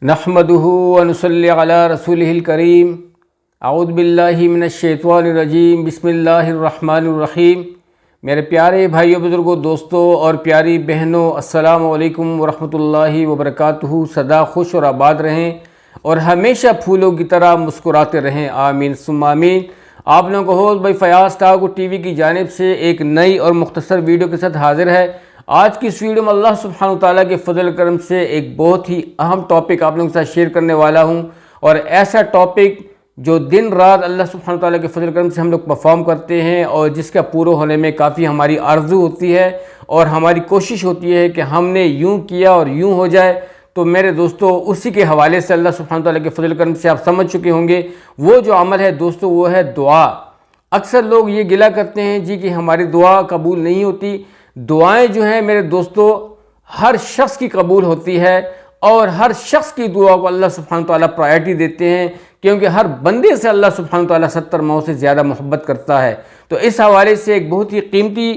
نحمدہ ونصلی علی رسولہ الکریم اعوذ باللہ من الشیطان الرجیم بسم اللہ الرحمن الرحیم۔ میرے پیارے بھائیوں، بزرگوں، دوستوں اور پیاری بہنوں، السلام علیکم ورحمۃ اللہ وبرکاتہ۔ سدا خوش اور آباد رہیں اور ہمیشہ پھولوں کی طرح مسکراتے رہیں، آمین ثم آمین۔ آپ لوگوں کو ہوسٹ بھائی فیاض ٹاکو ٹی وی کی جانب سے ایک نئی اور مختصر ویڈیو کے ساتھ حاضر ہے۔ آج کی اس ویڈیو میں اللہ سبحانہ وتعالیٰ کے فضل و کرم سے ایک بہت ہی اہم ٹاپک آپ لوگوں کے ساتھ شیئر کرنے والا ہوں، اور ایسا ٹاپک جو دن رات اللہ سبحانہ وتعالیٰ کے فضل و کرم سے ہم لوگ پرفارم کرتے ہیں، اور جس کا پورا ہونے میں کافی ہماری آرزو ہوتی ہے اور ہماری کوشش ہوتی ہے کہ ہم نے یوں کیا اور یوں ہو جائے۔ تو میرے دوستو، اسی کے حوالے سے اللہ سبحانہ وتعالیٰ کے فضل و کرم سے آپ سمجھ چکے ہوں گے وہ جو عمل ہے دوستو، وہ ہے دعا۔ اکثر لوگ یہ گلہ کرتے ہیں کہ ہماری دعا قبول نہیں ہوتی۔ دعائیں جو ہیں میرے دوستو ہر شخص کی قبول ہوتی ہے، اور ہر شخص کی دعا کو اللہ سبحانہ وتعالیٰ پرائرٹی دیتے ہیں، کیونکہ ہر بندے سے اللہ سبحانہ وتعالیٰ 70 ماؤں سے زیادہ محبت کرتا ہے۔ تو اس حوالے سے ایک بہت ہی قیمتی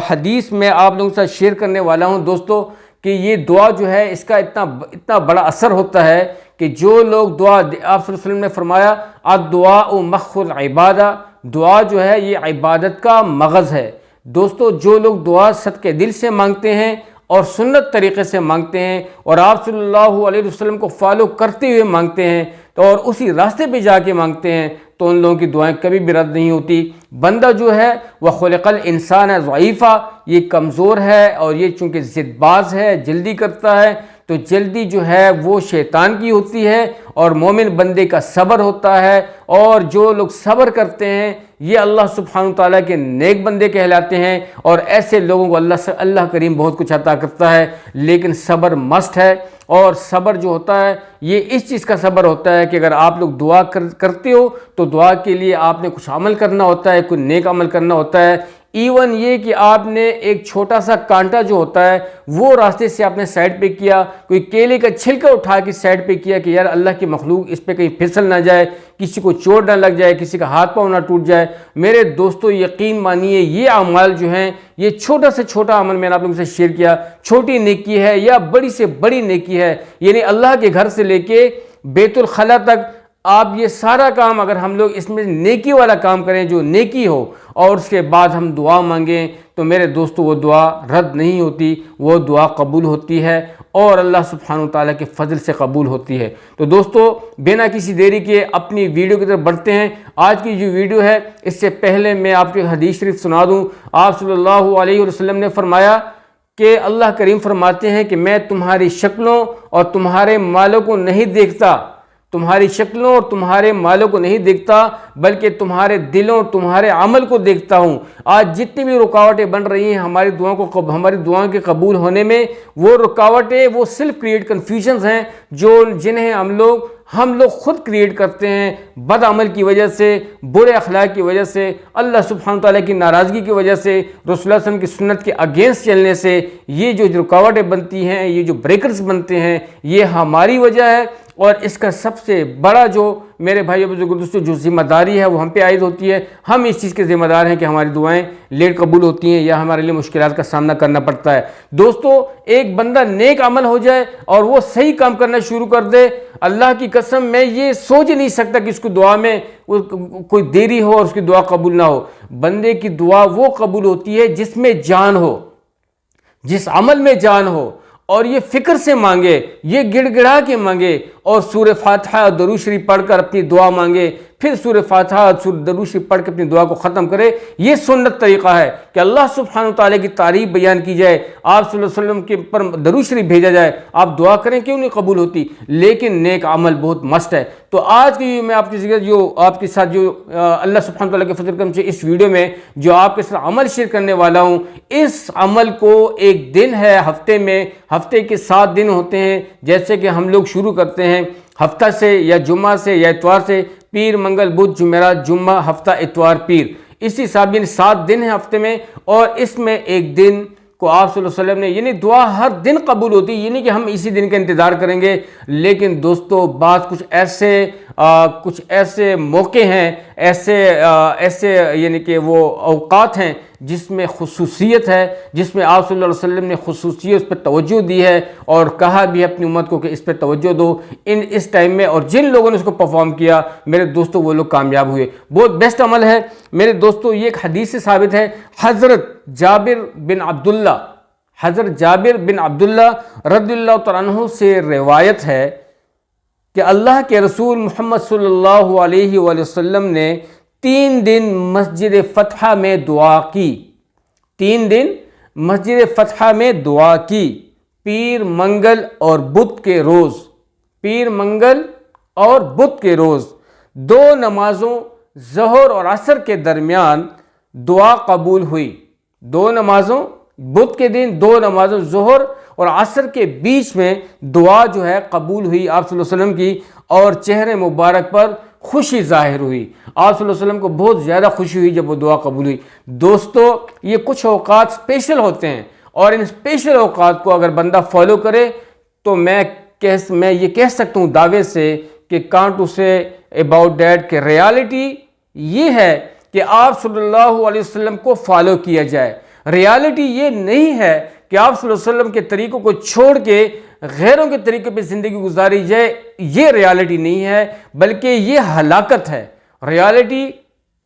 حدیث میں آپ لوگوں کے ساتھ شیئر کرنے والا ہوں دوستو، کہ یہ دعا جو ہے اس کا اتنا بڑا اثر ہوتا ہے کہ جو لوگ دعا، آپ صلی اللہ علیہ وسلم نے فرمایا الدعاء مخ العبادہ، دعا جو ہے یہ عبادت کا مغز ہے۔ دوستو، جو لوگ دعا صدقے دل سے مانگتے ہیں اور سنت طریقے سے مانگتے ہیں، اور آپ صلی اللہ علیہ وسلم کو فالو کرتے ہوئے مانگتے ہیں اور اسی راستے پہ جا کے مانگتے ہیں، تو ان لوگوں کی دعائیں کبھی بھی رد نہیں ہوتی۔ بندہ جو ہے وہ خلق الانسان ضعیفا، یہ کمزور ہے، اور یہ چونکہ ضد باز ہے، جلدی کرتا ہے، تو جلدی جو ہے وہ شیطان کی ہوتی ہے، اور مومن بندے کا صبر ہوتا ہے، اور جو لوگ صبر کرتے ہیں یہ اللہ سبحانہ تعالیٰ کے نیک بندے کہلاتے ہیں، اور ایسے لوگوں کو اللہ کریم بہت کچھ عطا کرتا ہے۔ لیکن صبر مسٹ ہے، اور صبر جو ہوتا ہے یہ اس چیز کا صبر ہوتا ہے کہ اگر آپ لوگ دعا کرتے ہو تو دعا کے لیے آپ نے کچھ عمل کرنا ہوتا ہے، کوئی نیک عمل کرنا ہوتا ہے۔ ایون یہ کہ آپ نے ایک چھوٹا سا کانٹا جو ہوتا ہے وہ راستے سے آپ نے سائڈ پہ کیا، کوئی کیلے کا چھلکا اٹھا کے سائڈ پہ کیا کہ یار اللہ کی مخلوق اس پہ کہیں پھسل نہ جائے، کسی کو چوٹ نہ لگ جائے، کسی کا ہاتھ پاؤں نہ ٹوٹ جائے۔ میرے دوستو یقین مانیے یہ اعمال جو ہیں، یہ چھوٹا سے چھوٹا عمل میں نے آپ لوگوں سے شیئر کیا، چھوٹی نیکی ہے یا بڑی سے بڑی نیکی ہے، یعنی اللہ کے گھر سے لے کے بیت الخلا تک آپ یہ سارا کام اگر ہم لوگ اس میں نیکی والا کام کریں جو نیکی ہو، اور اس کے بعد ہم دعا مانگیں، تو میرے دوستو وہ دعا رد نہیں ہوتی، وہ دعا قبول ہوتی ہے، اور اللہ سبحانہ وتعالیٰ کے فضل سے قبول ہوتی ہے۔ تو دوستو بنا کسی دیری کے اپنی ویڈیو کی طرف بڑھتے ہیں۔ آج کی جو ویڈیو ہے اس سے پہلے میں آپ کو حدیث شریف سنا دوں۔ آپ صلی اللہ علیہ وسلم نے فرمایا کہ اللہ کریم فرماتے ہیں کہ میں تمہاری شکلوں اور تمہارے مالوں کو نہیں دیکھتا، تمہاری شکلوں اور تمہارے مالوں کو نہیں دیکھتا، بلکہ تمہارے دلوں اور تمہارے عمل کو دیکھتا ہوں۔ آج جتنی بھی رکاوٹیں بن رہی ہیں ہماری دعاؤں کے قبول ہونے میں، وہ رکاوٹیں وہ سیلف کریٹ کنفیوژنز ہیں جنہیں ہم لوگ خود کریٹ کرتے ہیں، بد عمل کی وجہ سے، برے اخلاق کی وجہ سے، اللہ سبحانہ تعالیٰ کی ناراضگی کی وجہ سے، رسول اللہ صلی اللہ علیہ وسلم کی سنت کے اگینسٹ چلنے سے۔ یہ جو رکاوٹیں بنتی ہیں، یہ جو بریکرز بنتے ہیں، یہ ہماری وجہ ہے، اور اس کا سب سے بڑا جو میرے بھائیو بزرگوں دوستو جو ذمہ داری ہے وہ ہم پہ عائد ہوتی ہے۔ ہم اس چیز کے ذمہ دار ہیں کہ ہماری دعائیں لیٹ قبول ہوتی ہیں یا ہمارے لیے مشکلات کا سامنا کرنا پڑتا ہے۔ دوستو ایک بندہ نیک عمل ہو جائے اور وہ صحیح کام کرنا شروع کر دے، اللہ کی قسم میں یہ سوچ نہیں سکتا کہ اس کو دعا میں کوئی دیری ہو اور اس کی دعا قبول نہ ہو۔ بندے کی دعا وہ قبول ہوتی ہے جس میں جان ہو، جس عمل میں جان ہو، اور یہ فکر سے مانگے، یہ گڑ گڑا کے مانگے، اور سورہ فاتحہ اور درود شریف پڑھ کر اپنی دعا مانگے، پھر سورہ فاتحہ اور سورہ درود شریف پڑھ کے اپنی دعا کو ختم کرے۔ یہ سنت طریقہ ہے کہ اللہ سبحانہ تعالیٰ کی تعریف بیان کی جائے، آپ صلی اللہ علیہ وسلم کے پر درود شریف بھیجا جائے، آپ دعا کریں کیوں نہیں قبول ہوتی؟ لیکن نیک عمل بہت مسٹ ہے۔ تو آج کی میں آپ کے ساتھ جو اللہ سبحانہ تعالیٰ کے فضل کرم سے اس ویڈیو میں جو آپ کے ساتھ عمل شیئر کرنے والا ہوں، اس عمل کو ایک دن ہے ہفتے میں، ہفتے کے 7 دن ہوتے ہیں، جیسے کہ ہم لوگ شروع کرتے ہیں ہفتہ سے یا جمعہ سے یا اتوار سے، پیر منگل بدھ جمعرات جمعہ ہفتہ اتوار پیر، اسی حساب 7 دن ہیں ہفتے میں، اور اس میں ایک دن کو آپ صلی اللہ علیہ وسلم نے، یعنی دعا ہر دن قبول ہوتی ہے، یہ نہیں کہ ہم اسی دن کا انتظار کریں گے، لیکن دوستو بعض کچھ ایسے موقع ہیں، ایسے یعنی کہ وہ اوقات ہیں جس میں خصوصیت ہے، جس میں آپ صلی اللہ علیہ وسلم نے خصوصیت اس پر توجہ دی ہے اور کہا بھی اپنی امت کو کہ اس پہ توجہ دو اس ٹائم میں، اور جن لوگوں نے اس کو پرفارم کیا میرے دوستو وہ لوگ کامیاب ہوئے۔ بہت بیسٹ عمل ہے میرے دوستو، یہ ایک حدیث سے ثابت ہے۔ حضرت جابر بن عبداللہ رضی اللہ تعالیٰ عنہ سے روایت ہے کہ اللہ کے رسول محمد صلی اللہ علیہ وآلہ وسلم نے 3 دن مسجد فتح میں دعا کی، 3 دن مسجد فتح میں دعا کی، پیر منگل اور بدھ کے روز، پیر منگل اور بدھ کے روز 2 نمازوں ظہر اور عصر کے درمیان دعا قبول ہوئی، 2 نمازوں بدھ کے دن 2 نمازوں ظہر اور عصر کے بیچ میں دعا جو ہے قبول ہوئی آپ صلی اللہ علیہ وسلم کی، اور چہرے مبارک پر خوشی ظاہر ہوئی۔ آپ صلی اللہ علیہ وسلم کو بہت زیادہ خوشی ہوئی جب وہ دعا قبول ہوئی۔ دوستو یہ کچھ اوقات اسپیشل ہوتے ہیں، اور ان اسپیشل اوقات کو اگر بندہ فالو کرے تو میں یہ کہہ سکتا ہوں دعوے سے کہ کانٹ اسے اباؤٹ دیٹ کہ ریالٹی یہ ہے کہ آپ صلی اللہ علیہ وسلم کو فالو کیا جائے۔ ریالٹی یہ نہیں ہے کہ آپ صلی اللہ علیہ وسلم کے طریقوں کو چھوڑ کے غیروں کے طریقے پہ زندگی گزاری جائے، یہ ریالٹی نہیں ہے، بلکہ یہ ہلاکت ہے۔ ریالٹی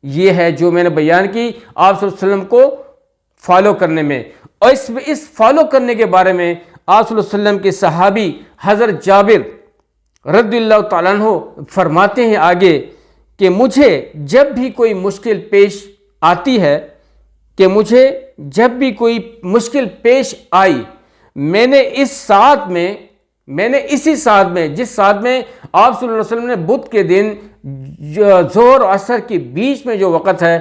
یہ ہے جو میں نے بیان کی آپ صلی اللہ علیہ وسلم کو فالو کرنے میں، اور اس فالو کرنے کے بارے میں آپ صلی اللہ علیہ وسلم کے صحابی حضرت جابر رضی اللہ تعالیٰ عنہ فرماتے ہیں آگے کہ مجھے جب بھی کوئی مشکل پیش آتی ہے، کہ مجھے جب بھی کوئی مشکل پیش آئی، میں نے اسی ساتھ میں جس ساتھ میں آپ صلی اللہ علیہ وسلم نے بدھ کے دن ظہر اور عصر کے بیچ میں جو وقت ہے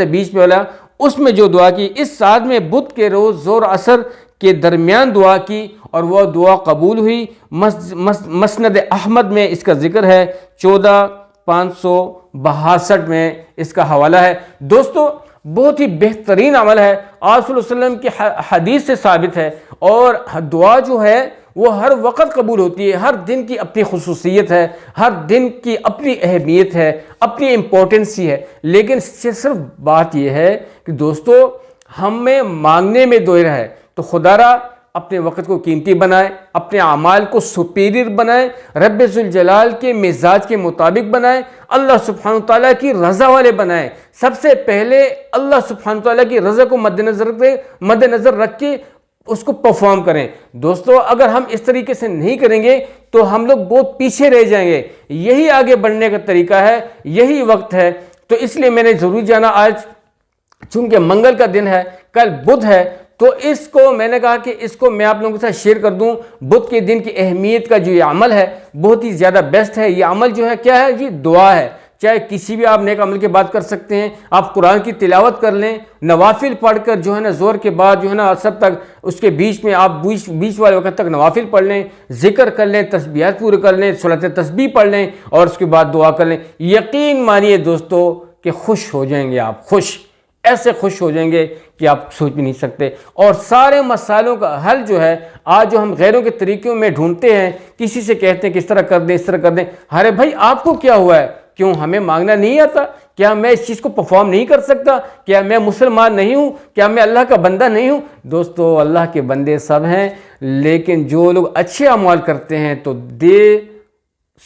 بیچ میں والا، اس میں جو دعا کی، اس ساتھ میں بدھ کے روز ظہر اور عصر کے درمیان دعا کی اور وہ دعا قبول ہوئی۔ مسند احمد میں اس کا ذکر ہے، 14562 میں اس کا حوالہ ہے۔ دوستو بہت ہی بہترین عمل ہے، آپ صلی اللہ علیہ وسلم کی حدیث سے ثابت ہے، اور دعا جو ہے وہ ہر وقت قبول ہوتی ہے۔ ہر دن کی اپنی خصوصیت ہے، ہر دن کی اپنی اہمیت ہے، اپنی امپورٹنسی ہے، لیکن صرف بات یہ ہے کہ دوستو ہمیں مانگنے میں دیر ہے تو خدا را اپنے وقت کو قیمتی بنائے، اپنے اعمال کو سپیریئر بنائے، رب ذوالجلال کے مزاج کے مطابق بنائے، اللہ سبحانہ تعالیٰ کی رضا والے بنائے۔ سب سے پہلے اللہ سبحانہ تعالیٰ کی رضا کو مد نظر رکھ کے اس کو پرفارم کریں۔ دوستو اگر ہم اس طریقے سے نہیں کریں گے تو ہم لوگ بہت پیچھے رہ جائیں گے۔ یہی آگے بڑھنے کا طریقہ ہے، یہی وقت ہے۔ تو اس لیے میں نے ضرور جانا آج، چونکہ منگل کا دن ہے، کل بدھ ہے، تو اس کو میں نے کہا کہ اس کو میں آپ لوگوں کے ساتھ شیئر کر دوں۔ بدھ کے دن کی اہمیت کا جو یہ عمل ہے بہت ہی زیادہ بیسٹ ہے۔ یہ عمل جو ہے کیا ہے؟ یہ دعا ہے۔ چاہے کسی بھی آپ نیک عمل کے بات کر سکتے ہیں، آپ قرآن کی تلاوت کر لیں، نوافل پڑھ کر جو ہے نا ظہر کے بعد جو ہے نا عصر تک، اس کے بیچ میں آپ بیچ والے وقت تک نوافل پڑھ لیں، ذکر کر لیں، تسبیحات پورے کر لیں، صلاۃ تسبیح پڑھ لیں، اور اس کے بعد دعا کر لیں۔ یقین مانیے دوستو کہ خوش ہو جائیں گے آپ، ایسے خوش ہو جائیں گے کہ آپ سوچ بھی نہیں سکتے۔ اور سارے مسائلوں کا حل جو ہے آج جو ہم غیروں کے طریقوں میں ڈھونڈتے ہیں، کسی سے کہتے ہیں کہ اس طرح کر دیں، اس طرح کر دیں، ارے بھائی آپ کو کیا ہوا ہے؟ کیوں ہمیں مانگنا نہیں آتا؟ کیا میں اس چیز کو پرفارم نہیں کر سکتا؟ کیا میں مسلمان نہیں ہوں؟ کیا میں اللہ کا بندہ نہیں ہوں؟ دوستو اللہ کے بندے سب ہیں، لیکن جو لوگ اچھے اعمال کرتے ہیں تو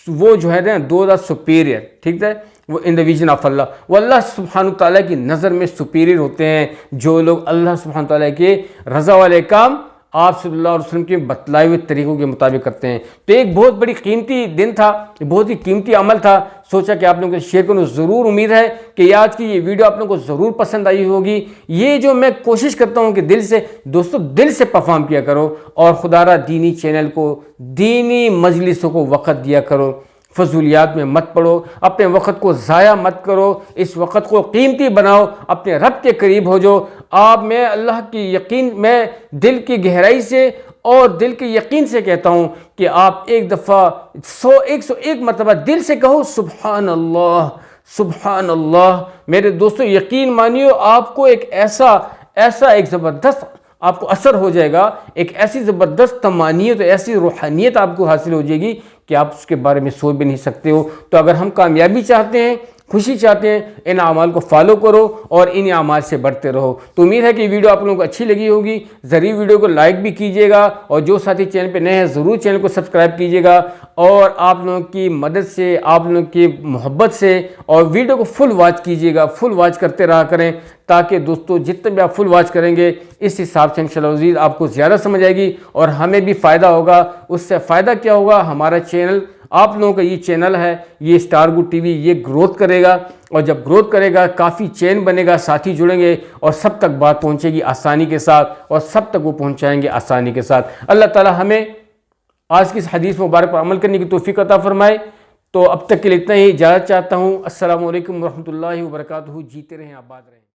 وہ جو ہے نا دوز آر سپیریئر، ٹھیک ہے، وہ ان دا ویژن آف اللہ، وہ اللہ سبحانہ تعالیٰ کی نظر میں سپیریئر ہوتے ہیں۔ جو لوگ اللہ سبحانہ تعالیٰ کے رضا والے کام آپ صلی اللہ علیہ وسلم کے بتلائے ہوئے طریقوں کے مطابق کرتے ہیں۔ تو ایک بہت بڑی قیمتی دن تھا، بہت ہی قیمتی عمل تھا، سوچا کہ آپ لوگوں کو شیئر کروں۔ ضرور امید ہے کہ آج کی یہ ویڈیو آپ لوگوں کو ضرور پسند آئی ہوگی۔ یہ جو میں کوشش کرتا ہوں کہ دل سے دوستو دل سے پرفارم کیا کرو، اور خدا را دینی چینل کو، دینی مجلسوں کو وقت دیا کرو، فضولیات میں مت پڑو، اپنے وقت کو ضائع مت کرو، اس وقت کو قیمتی بناؤ، اپنے رب کے قریب ہو جو آپ۔ میں اللہ کی یقین، میں دل کی گہرائی سے اور دل کے یقین سے کہتا ہوں کہ آپ ایک دفعہ 101 مرتبہ دل سے کہو سبحان اللہ، سبحان اللہ۔ میرے دوستو یقین مانیو آپ کو ایک ایسا ایک زبردست آپ کو اثر ہو جائے گا، ایک ایسی زبردست طمانینت، ایسی روحانیت آپ کو حاصل ہو جائے گی کہ آپ اس کے بارے میں سوچ بھی نہیں سکتے ہو۔ تو اگر ہم کامیابی چاہتے ہیں، خوشی چاہتے ہیں، ان اعمال کو فالو کرو اور ان اعمال سے بڑھتے رہو۔ تو امید ہے کہ ویڈیو آپ لوگوں کو اچھی لگی ہوگی، ضرور ویڈیو کو لائک بھی کیجیے گا، اور جو ساتھی چینل پہ نئے ہیں ضرور چینل کو سبسکرائب کیجیے گا، اور آپ لوگوں کی مدد سے، آپ لوگوں کی محبت سے، اور ویڈیو کو فل واچ کیجیے گا، فل واچ کرتے رہا کریں، تاکہ دوستو جتنے بھی آپ فل واچ کریں گے اس حساب سے انشاءاللہ عزیز آپ کو زیادہ سمجھ آئے گی اور ہمیں بھی فائدہ ہوگا۔ اس سے فائدہ کیا ہوگا؟ ہمارا چینل، آپ لوگوں کا یہ چینل ہے، یہ اسٹار گڈ ٹی وی، یہ گروتھ کرے گا، اور جب گروتھ کرے گا کافی چین بنے گا، ساتھی جڑیں گے، اور سب تک بات پہنچے گی آسانی کے ساتھ، اور سب تک وہ پہنچائیں گے آسانی کے ساتھ۔ اللہ تعالی ہمیں آج کی اس حدیث مبارک پر عمل کرنے کی توفیق عطا فرمائے۔ تو اب تک کے لیے اتنا ہی، اجازت چاہتا ہوں۔ السلام علیکم ورحمۃ اللہ وبرکاتہ۔ جیتے رہیں، آباد رہیں۔